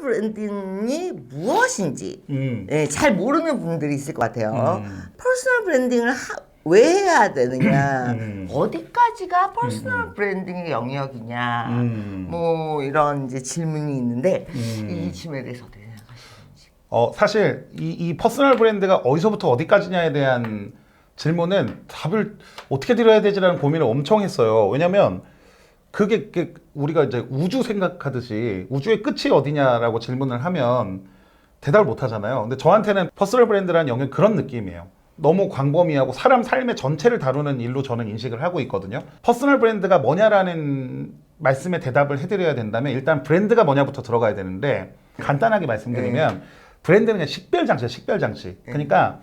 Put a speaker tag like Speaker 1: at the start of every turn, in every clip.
Speaker 1: 브랜딩이 무엇인지 네, 잘 모르는 분들이 있을 것 같아요. 퍼스널 브랜딩을 왜 해야 되느냐, 어디까지가 퍼스널 브랜딩의 영역이냐, 뭐 이런 이제 질문이 있는데 이 질문에 대해서 어떻게 생각하시는지?
Speaker 2: 사실 이 퍼스널 브랜드가 어디서부터 어디까지냐에 대한 질문은 답을 어떻게 드려야 되지라는 고민을 엄청 했어요. 왜냐면 그게 우리가 이제 우주 생각하듯이 우주의 끝이 어디냐라고 질문을 하면 대답을 못 하잖아요. 근데 저한테는 퍼스널 브랜드라는 영역은 그런 느낌이에요. 너무 광범위하고 사람 삶의 전체를 다루는 일로 저는 인식을 하고 있거든요. 퍼스널 브랜드가 뭐냐라는 말씀에 대답을 해드려야 된다면 일단 브랜드가 뭐냐부터 들어가야 되는데, 간단하게 말씀드리면 브랜드는 그냥 식별장치야, 식별장치. 그러니까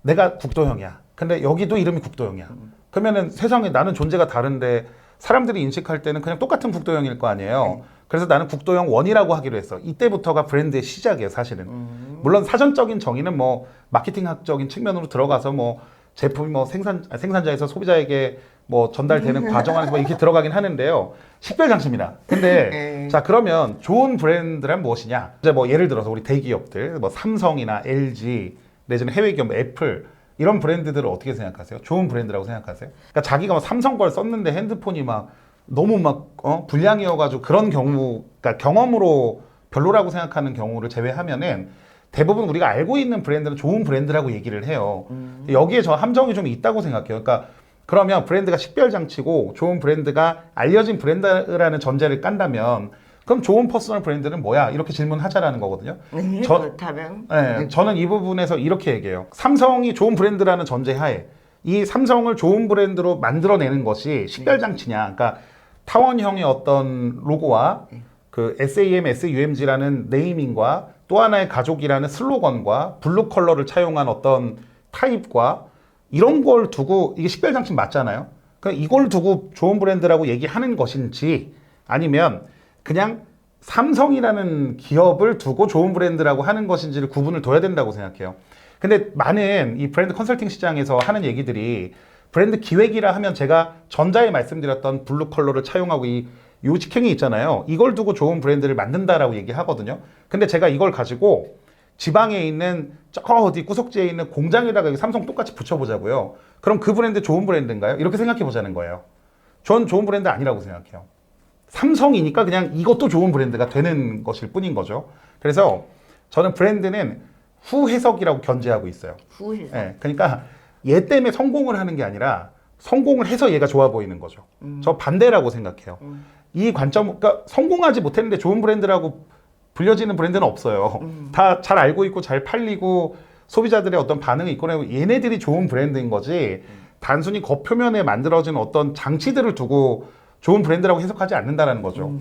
Speaker 2: 내가 국도형이야. 근데 여기도 이름이 국도형이야. 그러면은 세상에 나는 존재가 다른데 사람들이 인식할 때는 그냥 똑같은 국도형일 거 아니에요. 그래서 나는 국도형 1이라고 하기로 했어. 이때부터가 브랜드의 시작이에요, 사실은. 물론 사전적인 정의는 뭐 마케팅학적인 측면으로 들어가서 뭐 제품이 뭐 생산자에서 소비자에게 뭐 전달되는 과정 안에서 뭐 이렇게 들어가긴 하는데요. 식별장치입니다. 근데 자, 그러면 좋은 브랜드란 무엇이냐? 이제 뭐 예를 들어서 우리 대기업들, 뭐 삼성이나 LG, 내지는 해외 기업 애플, 이런 브랜드들을 어떻게 생각하세요? 좋은 브랜드라고 생각하세요? 그러니까 자기가 뭐 삼성 걸 썼는데 핸드폰이 막 너무 막 불량이어가지고 그런 경우, 그러니까 경험으로 별로라고 생각하는 경우를 제외하면은 대부분 우리가 알고 있는 브랜드는 좋은 브랜드라고 얘기를 해요. 여기에 저 함정이 좀 있다고 생각해요. 그러니까 그러면 브랜드가 식별장치고 좋은 브랜드가 알려진 브랜드라는 전제를 깐다면 그럼 좋은 퍼스널 브랜드는 뭐야? 이렇게 질문하자라는 거거든요.
Speaker 1: 그렇다면?
Speaker 2: 네, 저는 이 부분에서 이렇게 얘기해요. 삼성이 좋은 브랜드라는 전제하에 이 삼성을 좋은 브랜드로 만들어내는 것이 식별장치냐. 그러니까 타원형의 어떤 로고와 그 SAM, SUMG라는 네이밍과 또 하나의 가족이라는 슬로건과 블루 컬러를 차용한 어떤 타입과 이런 걸 두고 이게 식별장치 맞잖아요. 그러니까 이걸 두고 좋은 브랜드라고 얘기하는 것인지, 아니면 그냥 삼성이라는 기업을 두고 좋은 브랜드라고 하는 것인지를 구분을 둬야 된다고 생각해요. 근데 많은 이 브랜드 컨설팅 시장에서 하는 얘기들이 브랜드 기획이라 하면 제가 전자에 말씀드렸던 블루 컬러를 차용하고 이 직행이 있잖아요. 이걸 두고 좋은 브랜드를 만든다라고 얘기하거든요. 근데 제가 이걸 가지고 지방에 있는 저 어디 구석지에 있는 공장에다가 삼성 똑같이 붙여보자고요. 그럼 그 브랜드 좋은 브랜드인가요? 이렇게 생각해 보자는 거예요. 전 좋은 브랜드 아니라고 생각해요. 삼성이니까 그냥 이것도 좋은 브랜드가 되는 것일 뿐인 거죠. 그래서 저는 브랜드는 후해석이라고 견제하고 있어요.
Speaker 1: 후해석.
Speaker 2: 네, 그러니까 얘 때문에 성공을 하는 게 아니라 성공을 해서 얘가 좋아 보이는 거죠. 저 반대라고 생각해요. 이 관점, 그러니까 성공하지 못했는데 좋은 브랜드라고 불려지는 브랜드는 없어요. 다 잘 알고 있고 잘 팔리고 소비자들의 어떤 반응이 있고 얘네들이 좋은 브랜드인 거지, 단순히 겉표면에 만들어진 어떤 장치들을 두고 좋은 브랜드라고 해석하지 않는다는 거죠.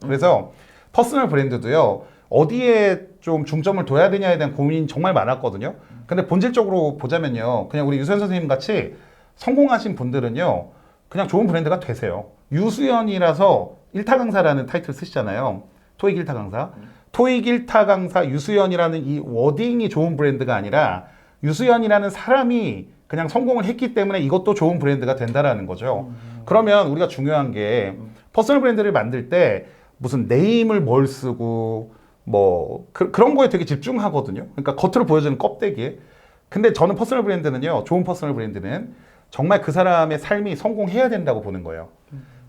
Speaker 2: 그래서 퍼스널 브랜드도요, 어디에 좀 중점을 둬야 되냐에 대한 고민이 정말 많았거든요. 근데 본질적으로 보자면요, 그냥 우리 유수연 선생님 같이 성공하신 분들은요, 그냥 좋은 브랜드가 되세요. 유수연이라서 1타 강사라는 타이틀 쓰시잖아요. 토익 1타 강사. 토익 1타 강사 유수연이라는 이 워딩이 좋은 브랜드가 아니라 유수연이라는 사람이 그냥 성공을 했기 때문에 이것도 좋은 브랜드가 된다라는 거죠. 그러면 우리가 중요한 게 퍼스널 브랜드를 만들 때 무슨 네임을 뭘 쓰고 뭐 그런 거에 되게 집중하거든요. 그러니까 겉으로 보여주는 껍데기에. 근데 저는 퍼스널 브랜드는요, 좋은 퍼스널 브랜드는 정말 그 사람의 삶이 성공해야 된다고 보는 거예요.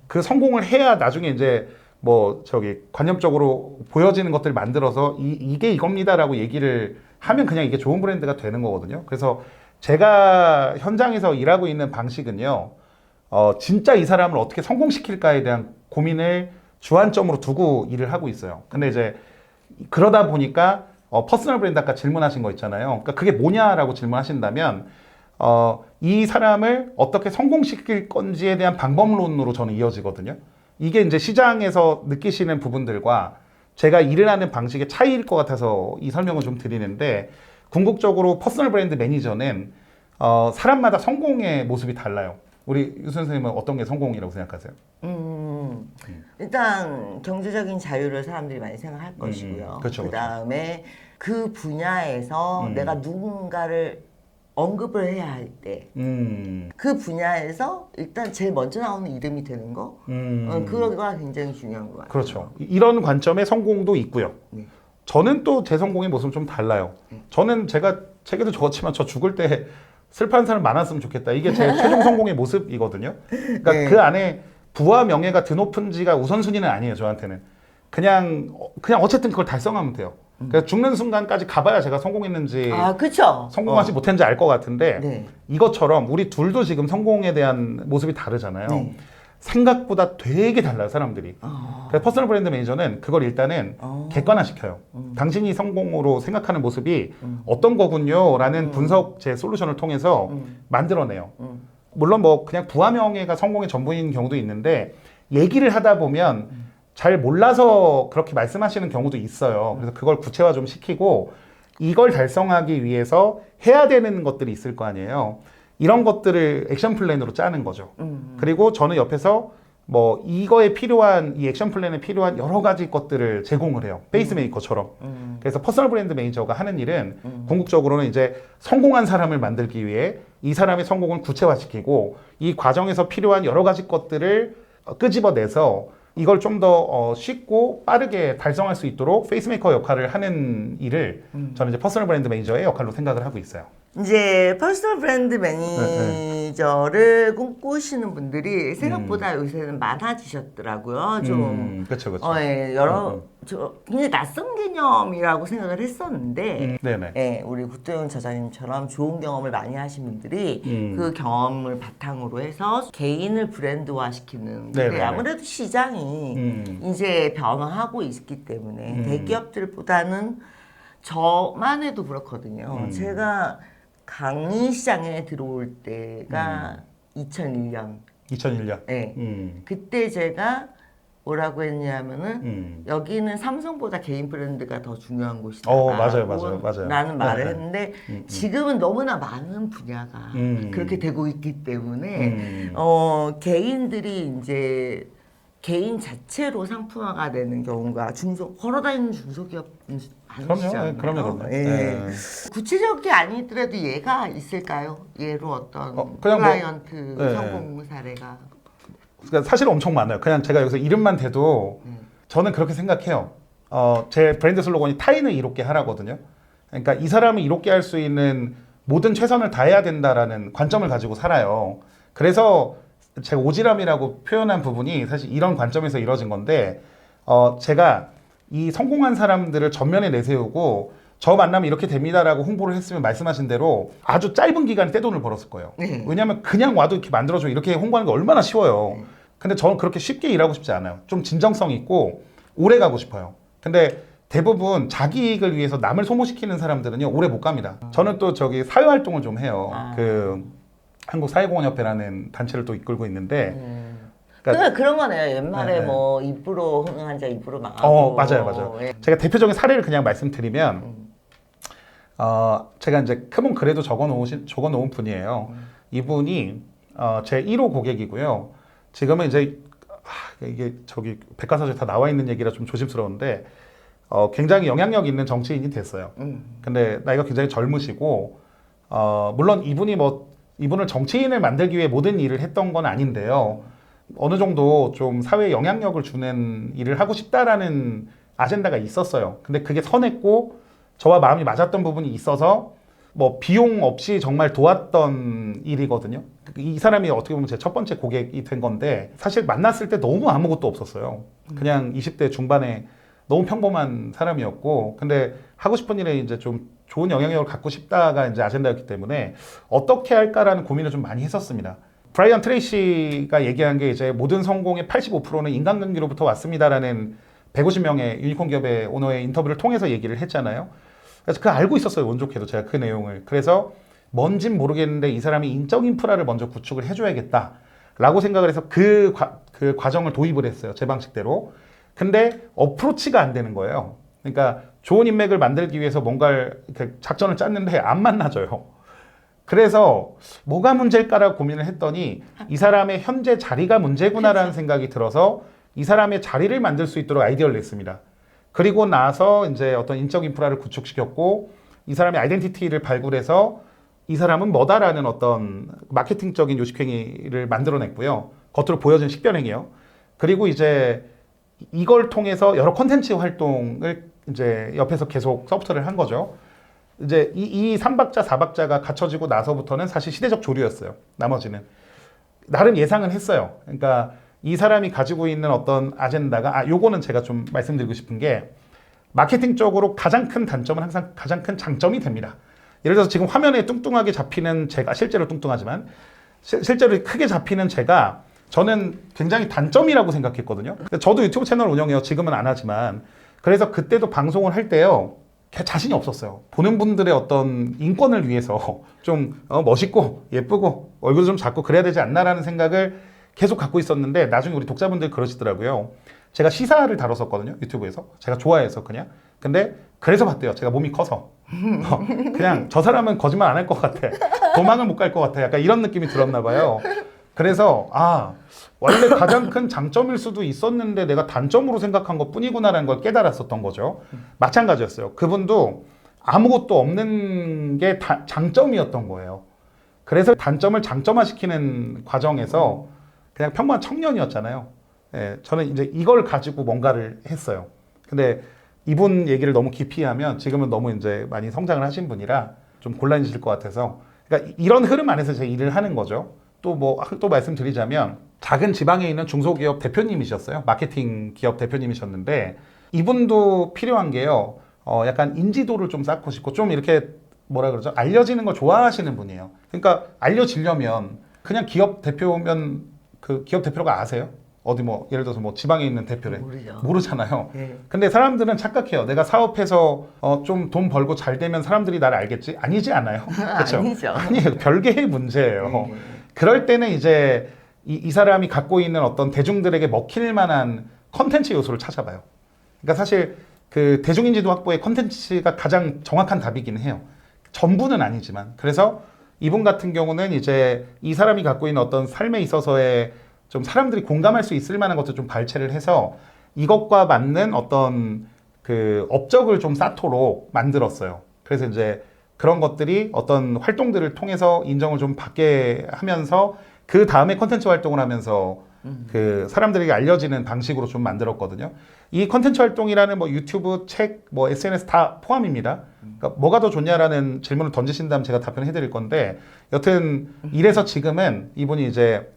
Speaker 2: 그 성공을 해야 나중에 이제 뭐 저기 관념적으로 보여지는 것들을 만들어서 이게 이겁니다라고 얘기를 하면 그냥 이게 좋은 브랜드가 되는 거거든요. 그래서 제가 현장에서 일하고 있는 방식은요, 진짜 이 사람을 어떻게 성공시킬까에 대한 고민을 주안점으로 두고 일을 하고 있어요. 근데 이제 그러다 보니까 퍼스널 브랜드 아까 질문하신 거 있잖아요. 그러니까 그게 뭐냐라고 질문하신다면 이 사람을 어떻게 성공시킬 건지에 대한 방법론으로 저는 이어지거든요. 이게 이제 시장에서 느끼시는 부분들과 제가 일을 하는 방식의 차이일 것 같아서 이 설명을 좀 드리는데, 궁극적으로 퍼스널 브랜드 매니저는 사람마다 성공의 모습이 달라요. 우리 유 선생님은 어떤 게 성공이라고 생각하세요?
Speaker 1: 일단 경제적인 자유를 사람들이 많이 생각할 것이고요.
Speaker 2: 그렇죠,
Speaker 1: 그 다음에 그 분야에서 내가 누군가를 언급을 해야 할 때 그 분야에서 일단 제일 먼저 나오는 이름이 되는 거, 그거가 굉장히 중요한 것 같아요.
Speaker 2: 그렇죠. 이런 관점의 성공도 있고요. 저는 또 제 성공의 모습은 좀 달라요. 저는 제가 책에도 적었지만 저 죽을 때 슬퍼하는 사람 많았으면 좋겠다. 이게 제 최종 성공의 모습이거든요. 그러니까
Speaker 1: 네.
Speaker 2: 그 안에 부와 명예가 드높은지가 우선순위는 아니에요. 저한테는. 그냥 어쨌든 그걸 달성하면 돼요. 그러니까 죽는 순간까지 가봐야 제가 성공했는지
Speaker 1: 그쵸.
Speaker 2: 성공하지 못했는지 알 것 같은데
Speaker 1: 네.
Speaker 2: 이것처럼 우리 둘도 지금 성공에 대한 모습이 다르잖아요.
Speaker 1: 네.
Speaker 2: 생각보다 되게 달라요, 사람들이. 그래서 퍼스널 브랜드 매니저는 그걸 일단은 객관화시켜요. 당신이 성공으로 생각하는 모습이 어떤 거군요 라는 분석 제 솔루션을 통해서 만들어내요. 물론 뭐 그냥 부와 명예가 성공의 전부인 경우도 있는데 얘기를 하다 보면 잘 몰라서 그렇게 말씀하시는 경우도 있어요. 그래서 그걸 구체화 좀 시키고 이걸 달성하기 위해서 해야 되는 것들이 있을 거 아니에요. 이런 것들을 액션 플랜으로 짜는 거죠. 그리고 저는 옆에서 뭐 이거에 필요한 이 액션 플랜에 필요한 여러 가지 것들을 제공을 해요. 페이스메이커처럼. 그래서 퍼스널 브랜드 매니저가 하는 일은 궁극적으로는 이제 성공한 사람을 만들기 위해 이 사람의 성공을 구체화시키고 이 과정에서 필요한 여러 가지 것들을 끄집어내서 이걸 좀 더 쉽고 빠르게 달성할 수 있도록 페이스메이커 역할을 하는 일을 저는 이제 퍼스널 브랜드 매니저의 역할로 생각을 하고 있어요.
Speaker 1: 이제 퍼스널 브랜드 매니저를 꿈꾸시는 분들이 생각보다 요새는 많아지셨더라고요. 좀
Speaker 2: 그렇죠, 그렇죠.
Speaker 1: 굉장히 낯선 개념이라고 생각을 했었는데,
Speaker 2: 네네.
Speaker 1: 예, 우리 구도영 저자님처럼 좋은 경험을 많이 하신 분들이 그 경험을 바탕으로 해서 개인을 브랜드화시키는. 근데
Speaker 2: 네네네.
Speaker 1: 아무래도 시장이 이제 변화하고 있기 때문에 대기업들보다는 저만 해도 그렇거든요. 제가 강의 시장에 들어올 때가 2001년.
Speaker 2: 2001년.
Speaker 1: 네. 그때 제가 뭐라고 했냐면은 여기는 삼성보다 개인 브랜드가 더 중요한 곳이다.
Speaker 2: 맞아요.
Speaker 1: 라는 말을
Speaker 2: 네.
Speaker 1: 했는데 지금은 너무나 많은 분야가 그렇게 되고 있기 때문에 개인들이 이제 개인 자체로 상품화가 되는 경우가 걸어다니는 중소기업 많으시잖아요.
Speaker 2: 그럼요.
Speaker 1: 예.
Speaker 2: 네.
Speaker 1: 구체적이 아니더라도 예가 있을까요? 예로 어떤
Speaker 2: 그냥
Speaker 1: 클라이언트
Speaker 2: 네.
Speaker 1: 성공 사례가.
Speaker 2: 그러니까 사실 엄청 많아요. 그냥 제가 여기서 이름만 대도 저는 그렇게 생각해요. 제 브랜드 슬로건이 타인을 이롭게 하라거든요. 그러니까 이 사람을 이롭게 할 수 있는 모든 최선을 다해야 된다라는 관점을 가지고 살아요. 그래서 제가 오지랖이라고 표현한 부분이 사실 이런 관점에서 이루어진 건데 제가 이 성공한 사람들을 전면에 내세우고 저 만나면 이렇게 됩니다라고 홍보를 했으면 말씀하신 대로 아주 짧은 기간에 떼돈을 벌었을 거예요. 왜냐하면 그냥 와도 이렇게 만들어줘 이렇게 홍보하는 게 얼마나 쉬워요. 근데 저는 그렇게 쉽게 일하고 싶지 않아요. 좀 진정성 있고 오래 가고 싶어요. 근데 대부분 자기 이익을 위해서 남을 소모시키는 사람들은요 오래 못 갑니다. 저는 또 저기 사회활동을 좀 해요. 그 한국사회공헌협회라는 단체를 또 이끌고 있는데
Speaker 1: 그러니까 그런 거네요. 옛말에
Speaker 2: 네.
Speaker 1: 뭐 입으로 흥한 자 입으로 망하고.
Speaker 2: 맞아요.
Speaker 1: 예.
Speaker 2: 제가 대표적인 사례를 그냥 말씀드리면 제가 이제 크몬 글에도 적어놓은 분이에요. 이분이 제 1호 고객이고요. 지금은 이제 이게 저기 백과사전에 다 나와 있는 얘기라 좀 조심스러운데 굉장히 영향력 있는 정치인이 됐어요. 근데 나이가 굉장히 젊으시고 물론 이분을 정치인을 만들기 위해 모든 일을 했던 건 아닌데요. 어느 정도 좀 사회에 영향력을 주는 일을 하고 싶다라는 아젠다가 있었어요. 근데 그게 선했고 저와 마음이 맞았던 부분이 있어서 뭐 비용 없이 정말 도왔던 일이거든요. 이 사람이 어떻게 보면 제 첫 번째 고객이 된 건데 사실 만났을 때 너무 아무것도 없었어요. 그냥 20대 중반에 너무 평범한 사람이었고 근데 하고 싶은 일에 이제 좀 좋은 영향력을 갖고 싶다가 이제 아젠다였기 때문에 어떻게 할까라는 고민을 좀 많이 했었습니다. 브라이언 트레이시가 얘기한 게 이제 모든 성공의 85%는 인간관계로부터 왔습니다라는 150명의 유니콘 기업의 오너의 인터뷰를 통해서 얘기를 했잖아요. 그래서 그거 알고 있었어요. 운 좋게도 제가 그 내용을. 그래서 뭔진 모르겠는데 이 사람이 인적 인프라를 먼저 구축을 해줘야겠다라고 생각을 해서 그 과정을 도입을 했어요. 제 방식대로. 근데 어프로치가 안 되는 거예요. 그러니까 좋은 인맥을 만들기 위해서 뭔가를 작전을 짰는데 안 만나져요. 그래서 뭐가 문제일까라고 고민을 했더니 이 사람의 현재 자리가 문제구나라는 생각이 들어서 이 사람의 자리를 만들 수 있도록 아이디어를 냈습니다. 그리고 나서 이제 어떤 인적 인프라를 구축시켰고 이 사람의 아이덴티티를 발굴해서 이 사람은 뭐다라는 어떤 마케팅적인 요식행위를 만들어냈고요. 겉으로 보여진 식별행위요. 그리고 이제 이걸 통해서 여러 콘텐츠 활동을 이제 옆에서 계속 서포트를 한 거죠. 이제 이 3박자, 4박자가 갖춰지고 나서부터는 사실 시대적 조류였어요. 나머지는. 나름 예상은 했어요. 그러니까 이 사람이 가지고 있는 어떤 아젠다가, 요거는 제가 좀 말씀드리고 싶은 게, 마케팅적으로 가장 큰 단점은 항상 가장 큰 장점이 됩니다. 예를 들어서 지금 화면에 뚱뚱하게 잡히는 제가, 실제로 뚱뚱하지만, 실제로 크게 잡히는 제가, 저는 굉장히 단점이라고 생각했거든요. 저도 유튜브 채널 운영해요. 지금은 안 하지만. 그래서 그때도 방송을 할 때요, 자신이 없었어요. 보는 분들의 어떤 인권을 위해서 좀 멋있고 예쁘고 얼굴도 좀 작고 그래야 되지 않나라는 생각을 계속 갖고 있었는데, 나중에 우리 독자분들이 그러시더라고요. 제가 시사를 다뤘었거든요, 유튜브에서. 제가 좋아해서 그냥. 근데 그래서 봤대요. 제가 몸이 커서. 그냥 저 사람은 거짓말 안 할 것 같아. 도망을 못 갈 것 같아. 약간 이런 느낌이 들었나 봐요. 그래서 원래 가장 큰 장점일 수도 있었는데 내가 단점으로 생각한 것 뿐이구나라는 걸 깨달았었던 거죠. 마찬가지였어요. 그분도 아무것도 없는 게 장점이었던 거예요. 그래서 단점을 장점화시키는 과정에서 그냥 평범한 청년이었잖아요. 예, 저는 이제 이걸 가지고 뭔가를 했어요. 근데 이분 얘기를 너무 깊이 하면 지금은 너무 이제 많이 성장을 하신 분이라 좀 곤란해질 것 같아서, 그러니까 이런 흐름 안에서 제 일을 하는 거죠. 또 말씀드리자면, 작은 지방에 있는 중소기업 대표님이셨어요. 마케팅 기업 대표님이셨는데, 이분도 필요한 게요, 약간 인지도를 좀 쌓고 싶고, 좀 이렇게 뭐라 그러죠? 알려지는 걸 좋아하시는 분이에요. 그러니까 알려지려면 그냥 기업 대표면 그 기업 대표가 아세요? 어디 뭐 예를 들어서 뭐 지방에 있는 대표를 모르잖아요. 네. 근데 사람들은 착각해요. 내가 사업해서 좀 돈 벌고 잘 되면 사람들이 나를 알겠지? 아니지 않아요? 그렇죠?
Speaker 3: 아니죠.
Speaker 2: 아니에요. 별개의 문제예요. 그럴 때는 이제 이 사람이 갖고 있는 어떤 대중들에게 먹힐 만한 컨텐츠 요소를 찾아봐요. 그러니까 사실 그 대중인지도 확보의 컨텐츠가 가장 정확한 답이기는 해요. 전부는 아니지만. 그래서 이분 같은 경우는 이제 이 사람이 갖고 있는 어떤 삶에 있어서의 좀 사람들이 공감할 수 있을 만한 것도 좀 발췌를 해서 이것과 맞는 어떤 그 업적을 좀 쌓도록 만들었어요. 그래서 이제 그런 것들이 어떤 활동들을 통해서 인정을 좀 받게 하면서 그 다음에 컨텐츠 활동을 하면서 그 사람들에게 알려지는 방식으로 좀 만들었거든요. 이 컨텐츠 활동이라는 뭐 유튜브, 책, 뭐 SNS 다 포함입니다. 그러니까 뭐가 더 좋냐라는 질문을 던지신다면 제가 답변해 드릴 건데, 여튼 이래서 지금은 이분이 이제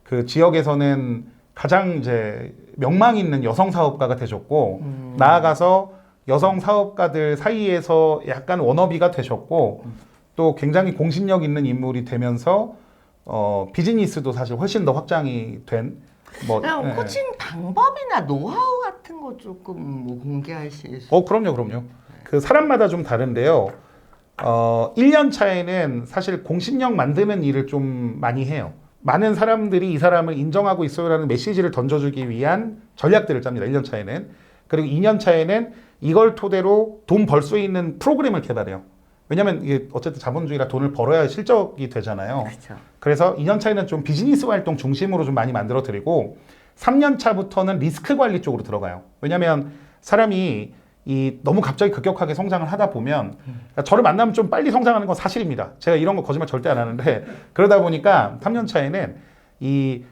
Speaker 2: 그 지역에서는 가장 이제 명망 있는 여성 사업가가 되셨고, 나아가서 여성 사업가들 사이에서 약간 워너비가 되셨고, 또 굉장히 공신력 있는 인물이 되면서 비즈니스도 사실 훨씬 더 확장이 된
Speaker 1: 그냥 코칭 방법이나 노하우 같은 거 조금 뭐 공개하실 수?
Speaker 2: 그럼요. 그 사람마다 좀 다른데요. 1년 차에는 사실 공신력 만드는 일을 좀 많이 해요. 많은 사람들이 이 사람을 인정하고 있어요라는 메시지를 던져주기 위한 전략들을 짭니다. 1년 차에는. 그리고 2년 차에는 이걸 토대로 돈 벌 수 있는 프로그램을 개발해요. 왜냐면 이게 어쨌든 자본주의라 돈을 벌어야 실적이 되잖아요.
Speaker 1: 그렇죠.
Speaker 2: 그래서 2년 차에는 좀 비즈니스 활동 중심으로 좀 많이 만들어 드리고, 3년 차부터는 리스크 관리 쪽으로 들어가요. 왜냐면 사람이 너무 갑자기 급격하게 성장을 하다 보면, 그러니까 저를 만나면 좀 빨리 성장하는 건 사실입니다. 제가 이런 거 거짓말 절대 안 하는데, 그러다 보니까 3년 차에는 이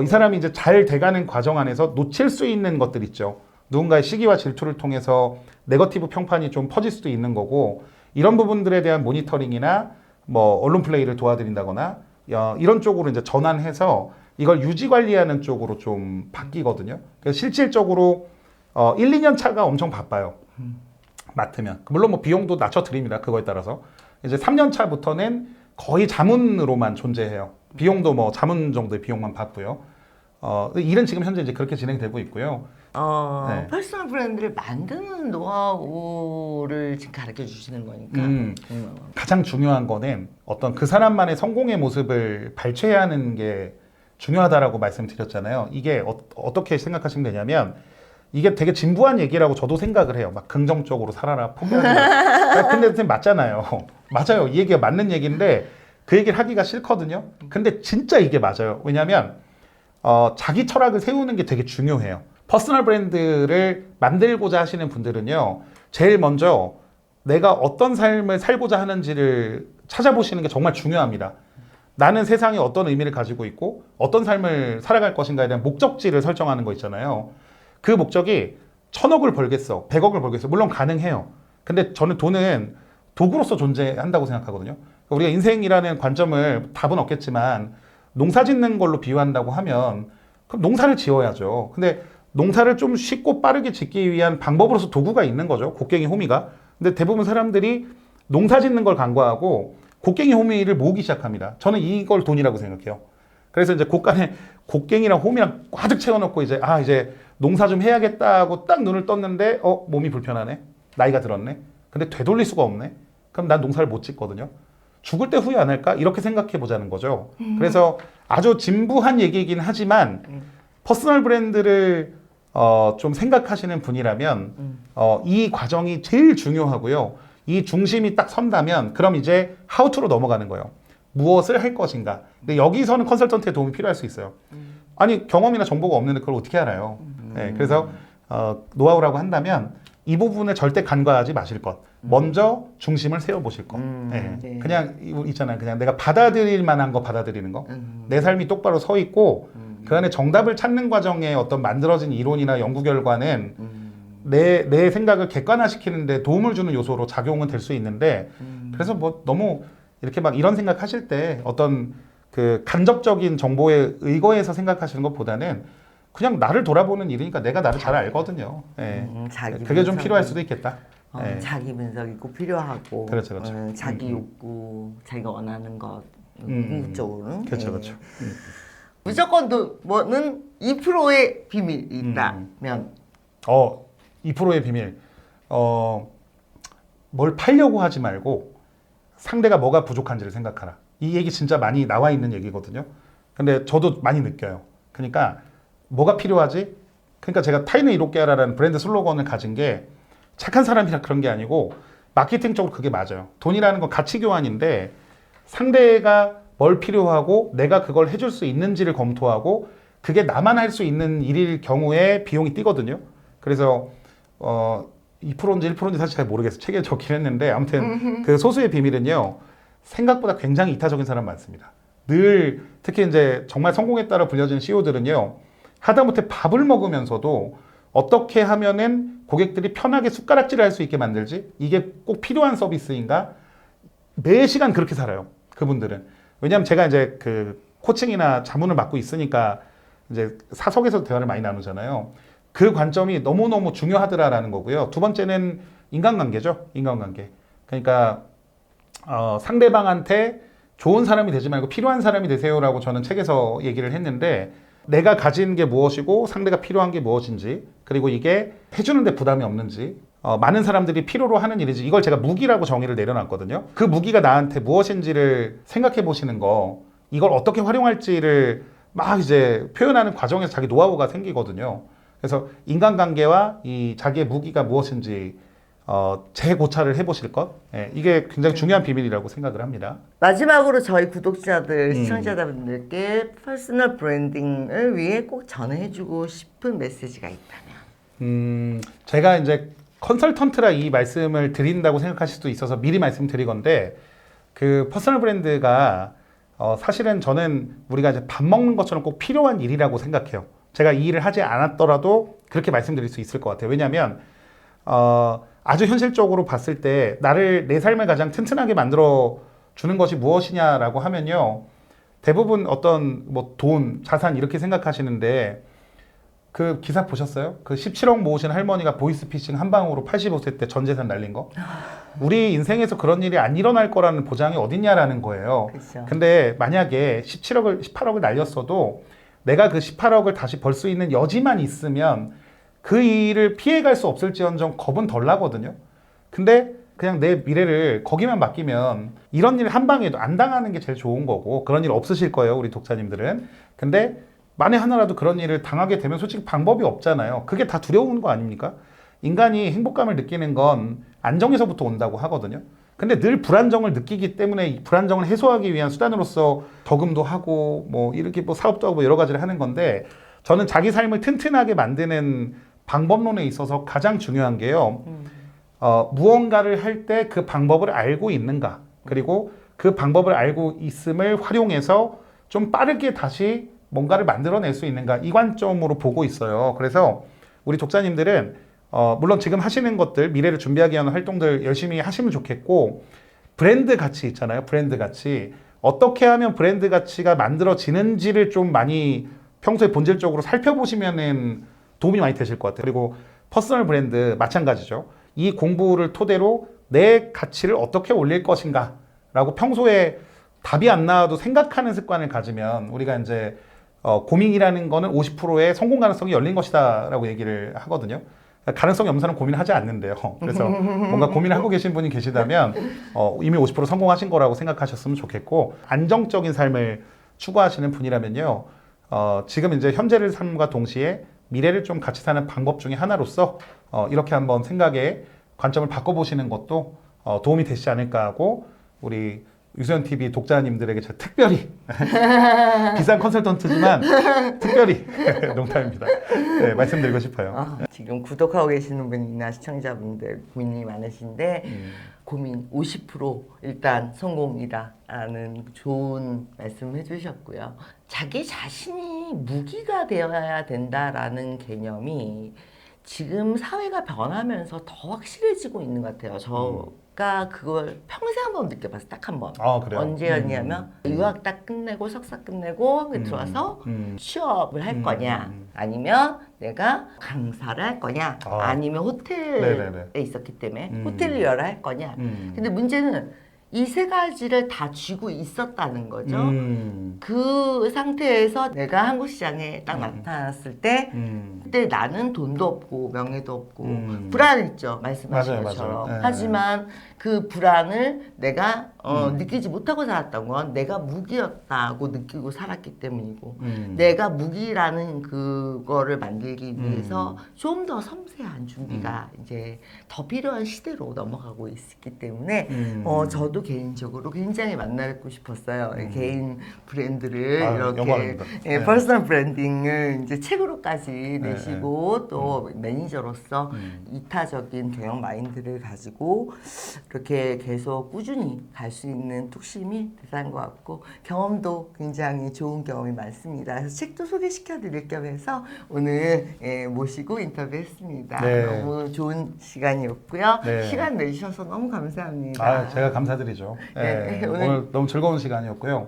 Speaker 2: 사람이 이제 잘 돼가는 과정 안에서 놓칠 수 있는 것들 있죠. 누군가의 시기와 질투를 통해서 네거티브 평판이 좀 퍼질 수도 있는 거고, 이런 부분들에 대한 모니터링이나 뭐 언론 플레이를 도와드린다거나 이런 쪽으로 이제 전환해서 이걸 유지 관리하는 쪽으로 좀 바뀌거든요. 그래서 실질적으로 1, 2년 차가 엄청 바빠요. 맡으면. 물론 뭐 비용도 낮춰드립니다. 그거에 따라서. 이제 3년 차부터는 거의 자문으로만 존재해요. 비용도 뭐 자문 정도의 비용만 받고요. 일은 지금 현재 이제 그렇게 진행되고 있고요. 네.
Speaker 1: 퍼스널 브랜드를 만드는 노하우를 지금 가르쳐 주시는 거니까.
Speaker 2: 가장 중요한 거는 어떤 그 사람만의 성공의 모습을 발췌해야 하는 게 중요하다라고 말씀드렸잖아요. 이게 어떻게 생각하시면 되냐면, 이게 되게 진부한 얘기라고 저도 생각을 해요. 막 긍정적으로 살아라, 포기하지. 근데 선생님 맞잖아요. 맞아요. 이 얘기가 맞는 얘기인데 그 얘기를 하기가 싫거든요. 근데 진짜 이게 맞아요. 왜냐하면 자기 철학을 세우는 게 되게 중요해요. 퍼스널 브랜드를 만들고자 하시는 분들은요, 제일 먼저 내가 어떤 삶을 살고자 하는지를 찾아보시는 게 정말 중요합니다. 나는 세상에 어떤 의미를 가지고 있고 어떤 삶을 살아갈 것인가에 대한 목적지를 설정하는 거 있잖아요. 그 목적이 1000억을 벌겠어, 100억을 벌겠어. 물론 가능해요. 근데 저는 돈은 도구로서 존재한다고 생각하거든요. 우리가 인생이라는 관점을 답은 없겠지만 농사 짓는 걸로 비유한다고 하면 그럼 농사를 지어야죠. 근데 농사를 좀 쉽고 빠르게 짓기 위한 방법으로서 도구가 있는 거죠. 곡괭이, 호미가. 근데 대부분 사람들이 농사 짓는 걸 간과하고 곡괭이, 호미를 모으기 시작합니다. 저는 이걸 돈이라고 생각해요. 그래서 이제 곳간에 곡괭이랑 호미랑 가득 채워놓고 이제 이제 농사 좀 해야겠다고 딱 눈을 떴는데 몸이 불편하네. 나이가 들었네. 근데 되돌릴 수가 없네. 그럼 난 농사를 못 짓거든요. 죽을 때 후회 안 할까? 이렇게 생각해 보자는 거죠. 그래서 아주 진부한 얘기이긴 하지만 퍼스널 브랜드를 좀 생각하시는 분이라면 이 과정이 제일 중요하고요. 이 중심이 딱 선다면 그럼 이제 how to로 넘어가는 거예요. 무엇을 할 것인가. 근데 여기서는 컨설턴트의 도움이 필요할 수 있어요. 아니 경험이나 정보가 없는데 그걸 어떻게 알아요? 네, 그래서 노하우라고 한다면 이 부분을 절대 간과하지 마실 것. 먼저 중심을 세워보실 것. 네.
Speaker 1: 네.
Speaker 2: 그냥 있잖아요. 그냥 내가 받아들일 만한 거 받아들이는 거. 내 삶이 똑바로 서 있고 그 안에 정답을 찾는 과정에 어떤 만들어진 이론이나 연구 결과는 내 생각을 객관화시키는데 도움을 주는 요소로 작용은 될 수 있는데 그래서 뭐 너무 이렇게 막 이런 생각하실 때 어떤 그 간접적인 정보에 의거해서 생각하시는 것보다는 그냥 나를 돌아보는 일이니까 내가 나를 잘 알거든요. 네. 그게 좀 필요할 수도 있겠다. 네.
Speaker 1: 자기 분석이 꼭 필요하고
Speaker 2: 그렇죠.
Speaker 1: 자기 욕구, 자기가 원하는 것 궁극적으로는
Speaker 2: 그렇죠.
Speaker 1: 무조건 뭐는 2%의 비밀이 있다면
Speaker 2: 2%의 비밀. 뭘 팔려고 하지 말고 상대가 뭐가 부족한지를 생각하라. 이 얘기 진짜 많이 나와 있는 얘기거든요. 근데 저도 많이 느껴요. 그러니까 뭐가 필요하지? 그러니까 제가 타인을 이롭게 하라라는 브랜드 슬로건을 가진 게 착한 사람이라 그런 게 아니고 마케팅적으로 그게 맞아요. 돈이라는 건 가치 교환인데 상대가 뭘 필요하고 내가 그걸 해줄 수 있는지를 검토하고 그게 나만 할 수 있는 일일 경우에 비용이 뛰거든요. 그래서 2%인지 1%인지 사실 잘 모르겠어요. 책에 적긴 했는데 아무튼 그 소수의 비밀은요. 생각보다 굉장히 이타적인 사람 많습니다. 늘 특히 이제 정말 성공했다라 불려진 CEO들은요. 하다못해 밥을 먹으면서도 어떻게 하면은 고객들이 편하게 숟가락질을 할 수 있게 만들지? 이게 꼭 필요한 서비스인가? 매 시간 그렇게 살아요. 그분들은. 왜냐하면 제가 이제 그 코칭이나 자문을 맡고 있으니까 이제 사석에서 대화를 많이 나누잖아요. 그 관점이 너무너무 중요하더라라는 거고요. 두 번째는 인간관계죠. 인간관계. 그러니까 상대방한테 좋은 사람이 되지 말고 필요한 사람이 되세요라고 저는 책에서 얘기를 했는데 내가 가진 게 무엇이고 상대가 필요한 게 무엇인지 그리고 이게 해주는데 부담이 없는지 많은 사람들이 필요로 하는 일이지 이걸 제가 무기라고 정의를 내려놨거든요. 그 무기가 나한테 무엇인지를 생각해 보시는 거 이걸 어떻게 활용할지를 막 이제 표현하는 과정에서 자기 노하우가 생기거든요. 그래서 인간관계와 이 자기의 무기가 무엇인지 재고찰을 해보실 것 이게 굉장히 중요한 비밀이라고 생각을 합니다.
Speaker 1: 마지막으로 저희 구독자들, 시청자분들께 퍼스널 브랜딩을 위해 꼭 전해주고 싶은 메시지가 있다면?
Speaker 2: 제가 이제 컨설턴트라 이 말씀을 드린다고 생각하실 수도 있어서 미리 말씀드리건데 그 퍼스널 브랜드가 사실은 저는 우리가 이제 밥 먹는 것처럼 꼭 필요한 일이라고 생각해요. 제가 이 일을 하지 않았더라도 그렇게 말씀드릴 수 있을 것 같아요. 왜냐하면 아주 현실적으로 봤을 때 내 삶을 가장 튼튼하게 만들어 주는 것이 무엇이냐라고 하면요. 대부분 어떤 뭐 돈, 자산 이렇게 생각하시는데 그 기사 보셨어요? 그 17억 모으신 할머니가 보이스피싱 한 방으로 85세 때 전 재산 날린 거? 우리 인생에서 그런 일이 안 일어날 거라는 보장이 어딨냐라는 거예요.
Speaker 1: 그쵸.
Speaker 2: 근데 만약에 18억을 날렸어도 내가 그 18억을 다시 벌 수 있는 여지만 있으면 그 일을 피해갈 수 없을지언정 겁은 덜 나거든요. 근데 그냥 내 미래를 거기만 맡기면 이런 일 한 방에도 안 당하는 게 제일 좋은 거고 그런 일 없으실 거예요. 우리 독자님들은. 근데 만에 하나라도 그런 일을 당하게 되면 솔직히 방법이 없잖아요. 그게 다 두려운 거 아닙니까? 인간이 행복감을 느끼는 건 안정에서부터 온다고 하거든요. 근데 늘 불안정을 느끼기 때문에 이 불안정을 해소하기 위한 수단으로서 저금도 하고 뭐 이렇게 뭐 사업도 하고 여러 가지를 하는 건데 저는 자기 삶을 튼튼하게 만드는 방법론에 있어서 가장 중요한 게요. 무언가를 할 때 그 방법을 알고 있는가 그리고 그 방법을 알고 있음을 활용해서 좀 빠르게 다시 뭔가를 만들어낼 수 있는가 이 관점으로 보고 있어요. 그래서 우리 독자님들은 물론 지금 하시는 것들, 미래를 준비하기 위한 활동들 열심히 하시면 좋겠고, 브랜드 가치 있잖아요. 브랜드 가치. 어떻게 하면 브랜드 가치가 만들어지는지를 좀 많이 평소에 본질적으로 살펴보시면은 도움이 많이 되실 것 같아요. 그리고 퍼스널 브랜드 마찬가지죠. 이 공부를 토대로 내 가치를 어떻게 올릴 것인가 라고 평소에 답이 안 나와도 생각하는 습관을 가지면 우리가 이제 고민이라는 거는 50%의 성공 가능성이 열린 것이다 라고 얘기를 하거든요. 가능성이 없는 사람은 고민을 하지 않는데요. 그래서 뭔가 고민을 하고 계신 분이 계시다면 이미 50% 성공하신 거라고 생각하셨으면 좋겠고, 안정적인 삶을 추구하시는 분이라면요. 지금 이제 현재를 삶과 동시에 미래를 좀 같이 사는 방법 중에 하나로서 이렇게 한번 생각의 관점을 바꿔보시는 것도 도움이 되시지 않을까 하고, 우리 유소연 TV 독자님들에게 제가 특별히 비싼 컨설턴트지만 특별히 농담입니다. 네, 말씀드리고 싶어요.
Speaker 1: 지금 구독하고 계시는 분이나 시청자분들 고민이 많으신데 고민 50% 일단 성공이다라는 좋은 말씀 해주셨고요. 자기 자신이 무기가 되어야 된다라는 개념이 지금 사회가 변하면서 더 확실해지고 있는 것 같아요. 제가 그걸 평생 한번 느껴봤어요. 딱 한 번.
Speaker 2: 그래요?
Speaker 1: 언제였냐면 유학 딱 끝내고 석사 끝내고 한국에 들어와서 취업을 할 거냐, 아니면 내가 강사를 할 거냐, 아니면 호텔에
Speaker 2: 네네네.
Speaker 1: 있었기 때문에 호텔리어를 할 거냐. 근데 문제는 이 세 가지를 다 쥐고 있었다는 거죠. 그 상태에서 내가 한국 시장에 딱 나타났을 때 그때 나는 돈도 없고 명예도 없고 불안했죠. 말씀하신
Speaker 2: 맞아요,
Speaker 1: 것처럼.
Speaker 2: 맞아요. 네.
Speaker 1: 하지만 그 불안을 내가 느끼지 못하고 살았던 건 내가 무기였다고 느끼고 살았기 때문이고, 내가 무기라는 그거를 만들기 위해서 좀 더 섬세한 준비가 이제 더 필요한 시대로 넘어가고 있기 때문에 저도 개인적으로 굉장히 만나뵙고 싶었어요. 개인 브랜드를 이렇게
Speaker 2: 영광입니다. 네.
Speaker 1: 퍼스널 브랜딩을 이제 책으로까지 내시고 또 매니저로서 이타적인 경영 마인드를 가지고 이렇게 계속 꾸준히 갈 수 있는 뚝심이 대단한 것 같고, 경험도 굉장히 좋은 경험이 많습니다. 그래서 책도 소개시켜 드릴 겸해서 오늘 모시고 인터뷰했습니다.
Speaker 2: 네.
Speaker 1: 너무 좋은 시간이었고요.
Speaker 2: 네.
Speaker 1: 시간 내주셔서 너무 감사합니다.
Speaker 2: 제가 감사드리죠.
Speaker 1: 네,
Speaker 2: 오늘 너무 즐거운 시간이었고요.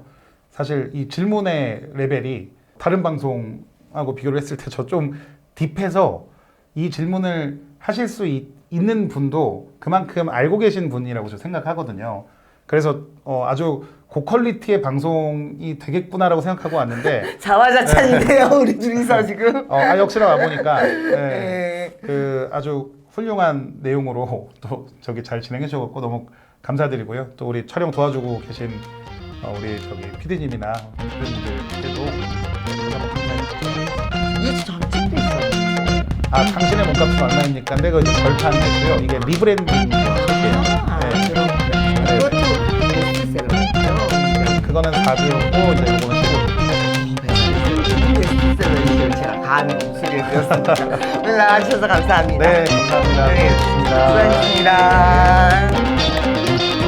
Speaker 2: 사실 이 질문의 레벨이 다른 방송하고 비교를 했을 때 저 좀 딥해서 이 질문을 하실 수 있는 분도 그만큼 알고 계신 분이라고 저는 생각하거든요. 그래서 아주 고퀄리티의 방송이 되겠구나라고 생각하고 왔는데
Speaker 1: 자화자찬인데요, 우리 둘이서 지금.
Speaker 2: 역시나 와보니까 그 아주 훌륭한 내용으로 또 저기 잘 진행해 주셨고 너무 감사드리고요. 또 우리 촬영 도와주고 계신 우리 저기 PD님이나 PD님들께도 한번 감사드립니다.
Speaker 1: 이 전집도 있었는데.
Speaker 2: 당신의 몸값은 얼마입니까? 근데 그거 이제 절판했고요. 이게 리브랜딩 할게요.
Speaker 1: 그것도 베스트셀러였죠.
Speaker 2: 그거는 4주였고 이제 이거는 15주.
Speaker 1: 베스트셀러를 제가 감히 소개를 드렸습니다. 오늘 나와주셔서 감사합니다.
Speaker 2: 네, 감사합니다.
Speaker 1: 네,
Speaker 2: 고맙습니다.
Speaker 1: 수고하셨습니다.